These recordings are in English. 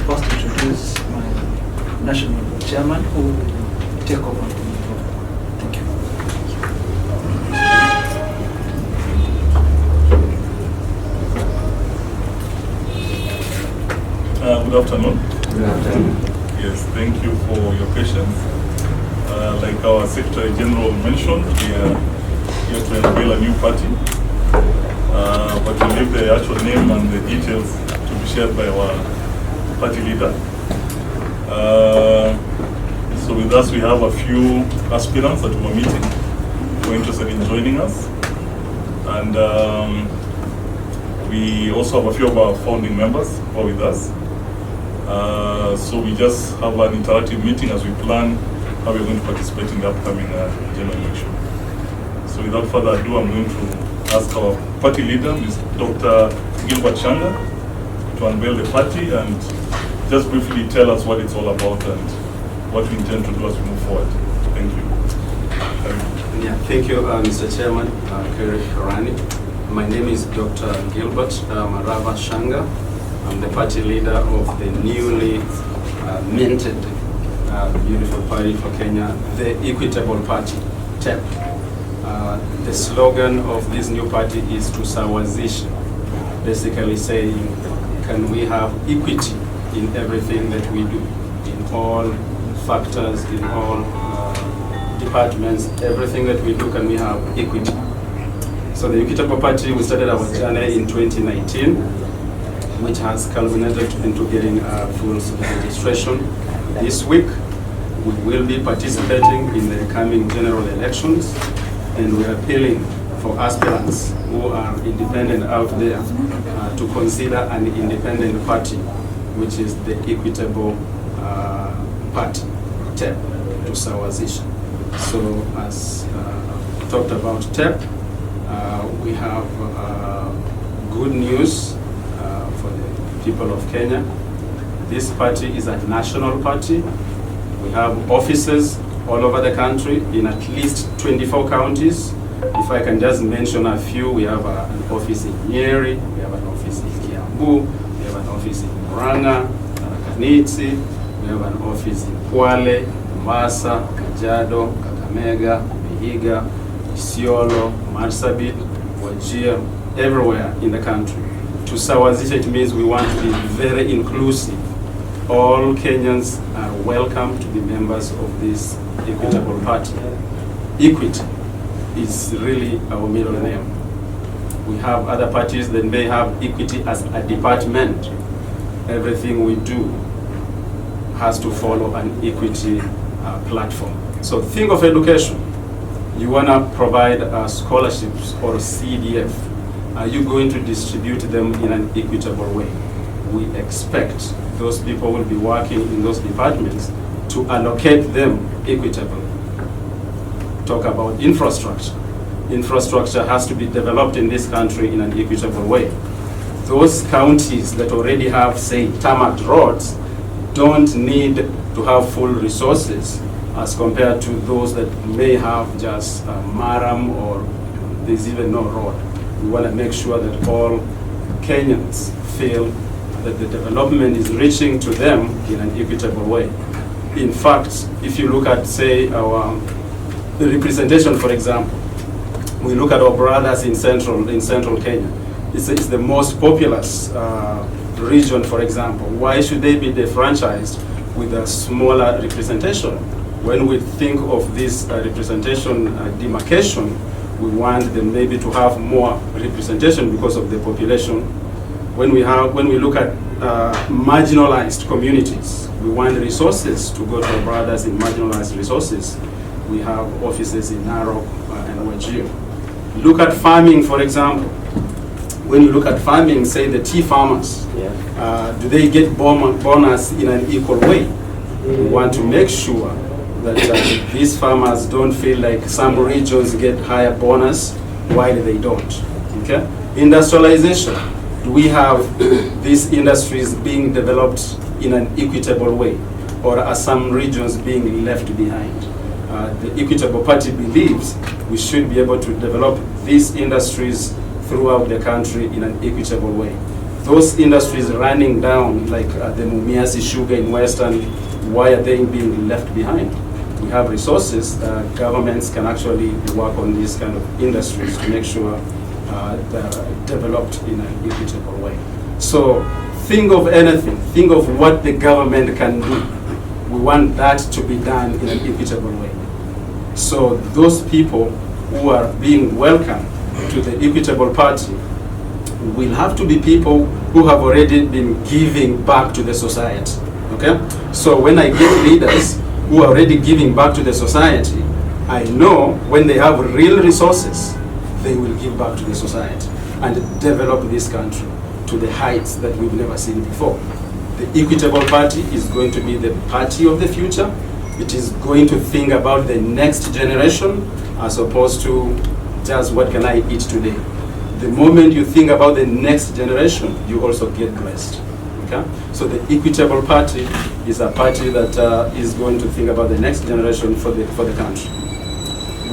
first introduce my national chairman who will take over. Thank you. Good afternoon. Good afternoon. Yes, thank you for your patience. Like our Secretary General mentioned, we are here to unveil a new party, but we'll leave the actual name and the details to be shared by our party leader. So with us, we have a few aspirants that we're meeting who are interested in joining us. And we also have a few of our founding members who are with us. So we just have an interactive meeting as we plan how we're going to participate in the upcoming general election. So without further ado, I'm going to ask our party leader, Ms. Dr. Gilbert Shanga, to unveil the party and just briefly tell us what it's all about and what we intend to do as we move forward. Thank you. Yeah, thank you, Mr. Chairman, Kerry Harani. My name is Dr. Gilbert Marava Shanga. I'm the party leader of the newly minted beautiful party for Kenya, the Equitable Party, TEP. The slogan of this new party is to sawazisha, basically saying, can we have equity in everything that we do, in all factors, in all departments, everything that we do, can we have equity? So the Equitable Party, we started our journey in 2019, which has culminated into getting full registration. This week, we will be participating in the coming general elections, and we are appealing for aspirants who are independent out there to consider an independent party, which is the Equitable Party, TEP, to sawazisha. So as talked about TEP, we have good news for the people of Kenya. This party is a national party. We have offices all over the country in at least 24 counties. If I can just mention a few, we have an office in Nyeri, we have an office in Kiambu, we have an office in Murang'a, Tharaka-Nithi, we have an office in Kwale, Mombasa, Kajiado, Kakamega, Vihiga, Isiolo, Marsabit, Wajir, everywhere in the country. To sawazisha, it means we want to be very inclusive. All Kenyans are welcome to be members of this Equitable Party. Equity is really our middle name. We have other parties that may have equity as a department. Everything we do has to follow an equity platform. So think of education. You want to provide scholarships or CDF. Are you going to distribute them in an equitable way? We expect those people will be working in those departments to allocate them equitably. Talk about infrastructure. Infrastructure has to be developed in this country in an equitable way. Those counties that already have, say, tarmac roads don't need to have full resources as compared to those that may have just maram or there's even no road. We want to make sure that all Kenyans feel that the development is reaching to them in an equitable way. In fact, if you look at, say, our representation, for example, we look at our brothers in central Kenya. It's the most populous region, for example. Why should they be defranchised with a smaller representation? When we think of this representation demarcation, we want them maybe to have more representation because of the population. When we look at marginalized communities, we want resources to go to our brothers in marginalized resources. We have offices in Narok and Wajir. Look at farming, for example. When you look at farming, say the tea farmers, do they get bonus in an equal way? We want to make sure that these farmers don't feel like some regions get higher bonus while they don't. Okay? Industrialization. Do we have these industries being developed in an equitable way, or are some regions being left behind? The Equitable Party believes we should be able to develop these industries throughout the country in an equitable way. those industries running down, like the Mumias Sugar in Western, why are they being left behind? We have resources. Governments can actually work on these kind of industries to make sure they're developed in an equitable way. So think of anything. Think of what the government can do. We want that to be done in an equitable way. So those people who are being welcomed to the Equitable Party will have to be people who have already been giving back to the society. Okay? So when I get leaders who are already giving back to the society, I know when they have real resources, they will give back to the society and develop this country to the heights that we've never seen before. The Equitable Party is going to be the party of the future. It is going to think about the next generation as opposed to just what can I eat today. The moment you think about the next generation, you also get blessed. Okay? So the Equitable Party is a party that is going to think about the next generation for the country.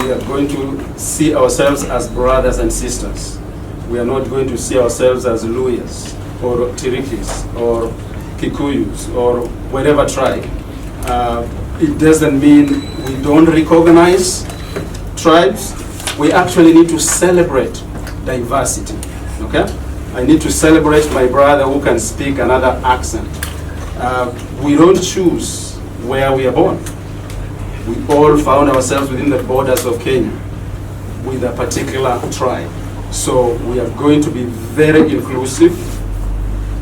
We are going to see ourselves as brothers and sisters. We are not going to see ourselves as Luyas or Tirikis or Kikuyus or whatever tribe. It doesn't mean we don't recognize tribes. We actually need to celebrate diversity. Okay? I need to celebrate my brother who can speak another accent. We don't choose where we are born. We all found ourselves within the borders of Kenya with a particular tribe. So we are going to be very inclusive,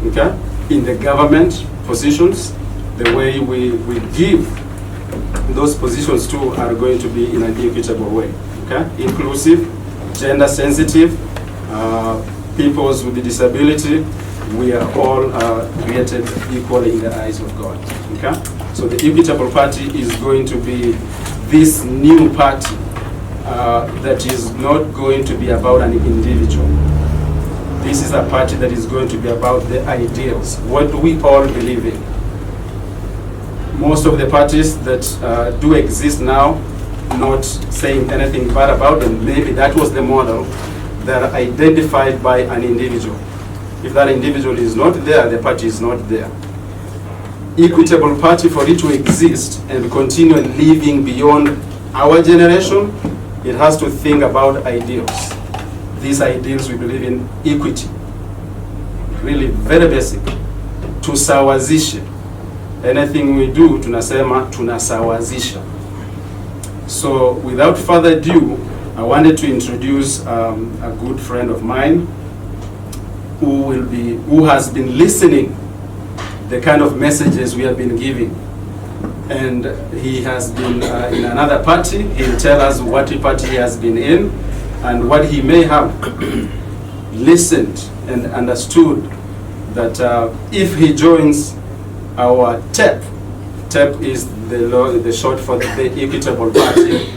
okay, in the government positions. The way we give those positions to are going to be in an equitable way. Okay? Inclusive, gender sensitive, peoples with disability, we are all created equally in the eyes of God. Okay? So the Equitable Party is going to be this new party that is not going to be about an individual. This is a party that is going to be about the ideals. What do we all believe in? Most of the parties that do exist now, not saying anything bad about them, maybe that was the model, that are identified by an individual. If that individual is not there, the party is not there. Equitable Party, for it to exist and continue living beyond our generation, it has to think about ideals. These ideals, we believe in equity. Really very basic. Tusawazishe. Anything we do, tunasema tunasawazisha. So without further ado, I wanted to introduce a good friend of mine who has been listening the kind of messages we have been giving. And he has been in another party. He'll tell us what party he has been in and what he may have listened and understood that if he joins our TEP is the short for the Equitable Party,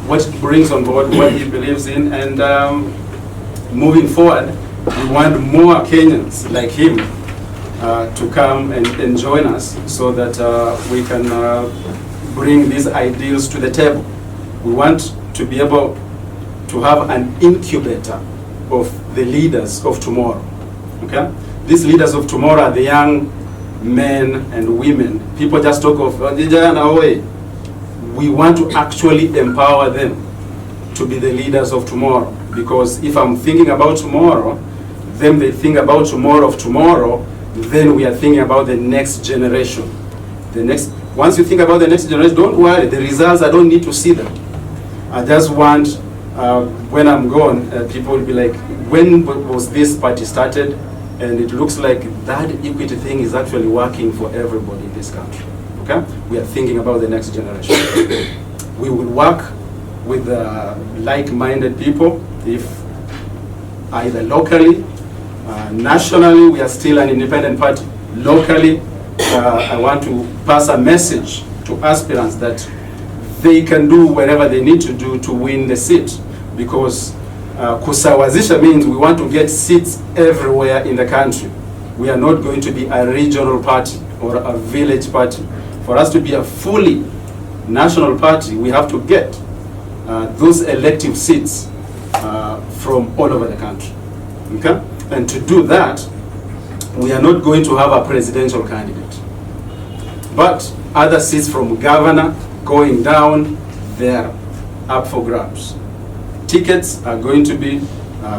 what it brings on board, what he believes in, and moving forward, we want more Kenyans like him to come and join us so that we can bring these ideals to the table. We want to be able to have an incubator of the leaders of tomorrow. Okay? These leaders of tomorrow are the young men and women. People just talk of we want to actually empower them to be the leaders of tomorrow. Because if I'm thinking about tomorrow, then they think about tomorrow of tomorrow, then we are thinking about the next generation. Once you think about the next generation, don't worry, the results, I don't need to see them. I just want, when I'm gone, people will be like, when was this party started? And it looks like that equity thing is actually working for everybody in this country. Okay? We are thinking about the next generation. We will work with like-minded people, if either locally, nationally, we are still an independent party. Locally, I want to pass a message to aspirants that they can do whatever they need to do to win the seat. Because kusawazisha means we want to get seats everywhere in the country. We are not going to be a regional party or a village party. For us to be a fully national party, we have to get those elective seats from all over the country. Okay? And to do that, we are not going to have a presidential candidate. But other seats from governor going down, they're up for grabs. Tickets are going to be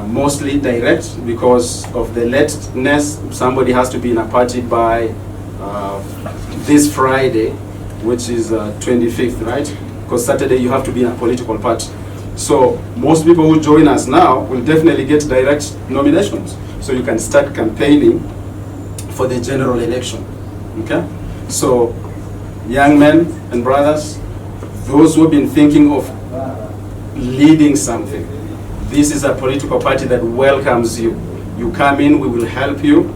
mostly direct because of the lateness. Somebody has to be in a party by this Friday, which is 25th, right? Because Saturday you have to be in a political party. So most people who join us now will definitely get direct nominations. So you can start campaigning for the general election, okay? So young men and brothers, those who have been thinking of leading something, this is a political party that welcomes you. You come in, we will help you.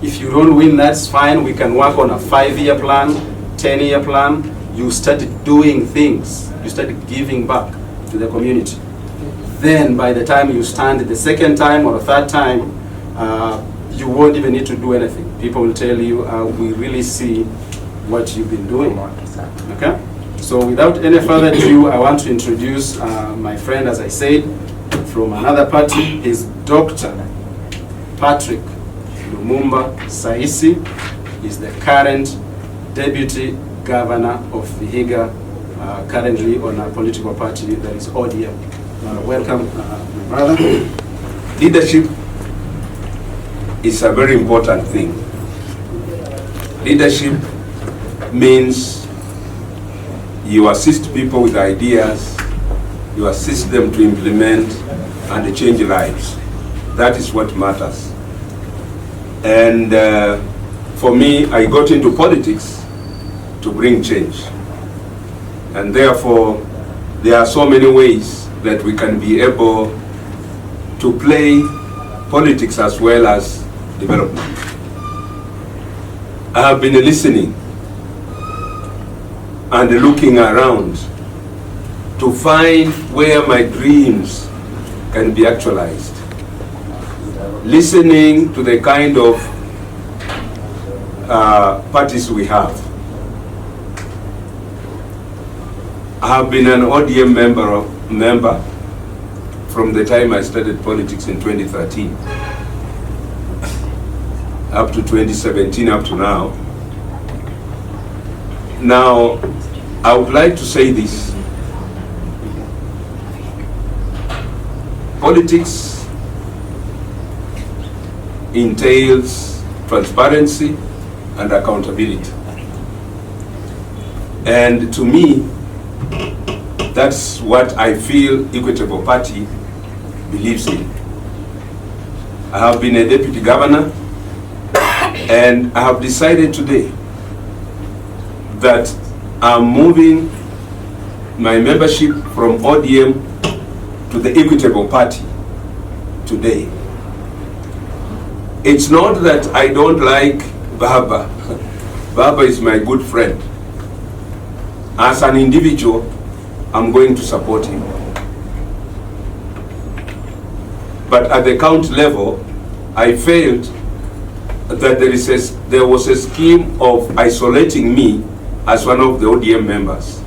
If you don't win, that's fine. We can work on a 5-year plan, 10-year plan. You start doing things. You start giving back to the community. Then by the time you stand the second time or a third time, you won't even need to do anything. People will tell you, we really see what you've been doing. Okay? So without any further ado, I want to introduce my friend, as I said, from another party, is Dr. Patrick Lumumba Saisi. He's the current Deputy Governor of Vihiga, currently on a political party that is ODM. Welcome, my brother. Leadership is a very important thing. Leadership means you assist people with ideas, you assist them to implement and change lives. That is what matters. And for me, I got into politics to bring change. And therefore, there are so many ways that we can be able to play politics as well as development. I have been listening and looking around to find where my dreams can be actualized. Listening to the kind of parties we have. I have been an ODM member from the time I started politics in 2013 up to 2017, up to now. Now, I would like to say this. Politics entails transparency and accountability. And to me, that's what I feel Equitable Party believes in. I have been a deputy governor, and I have decided today that I'm moving my membership from ODM to the Equitable Party today. It's not that I don't like Baba. Baba is my good friend. As an individual, I'm going to support him. But at the county level, I felt that there was a scheme of isolating me as one of the ODM members.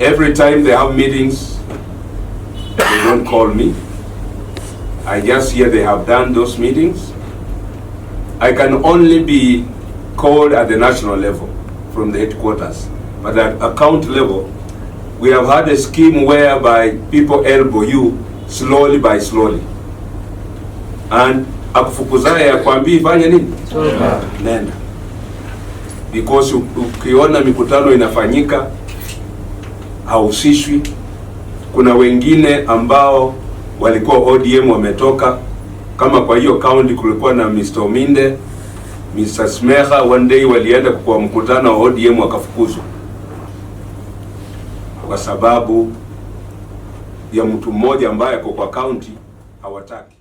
Every time they have meetings, they don't call me. I just hear they have done those meetings. I can only be called at the national level from the headquarters. But at a county level, we have had a scheme whereby people elbow you slowly by slowly. And akufukuzaye ya kwambii ifanye nini? Nenda. Because ukiona mikutano inafanyika, hausishwi. Kuna wengine ambao walikuwa ODM wametoka, kama kwa hiyo county kulikuwa na Mr. Ominde, Mr. Smeha, one day walienda kwa mkutano wa ODM wakafukuzwa kwa sababu ya mtu mmoja ambaye kwa county hawataki.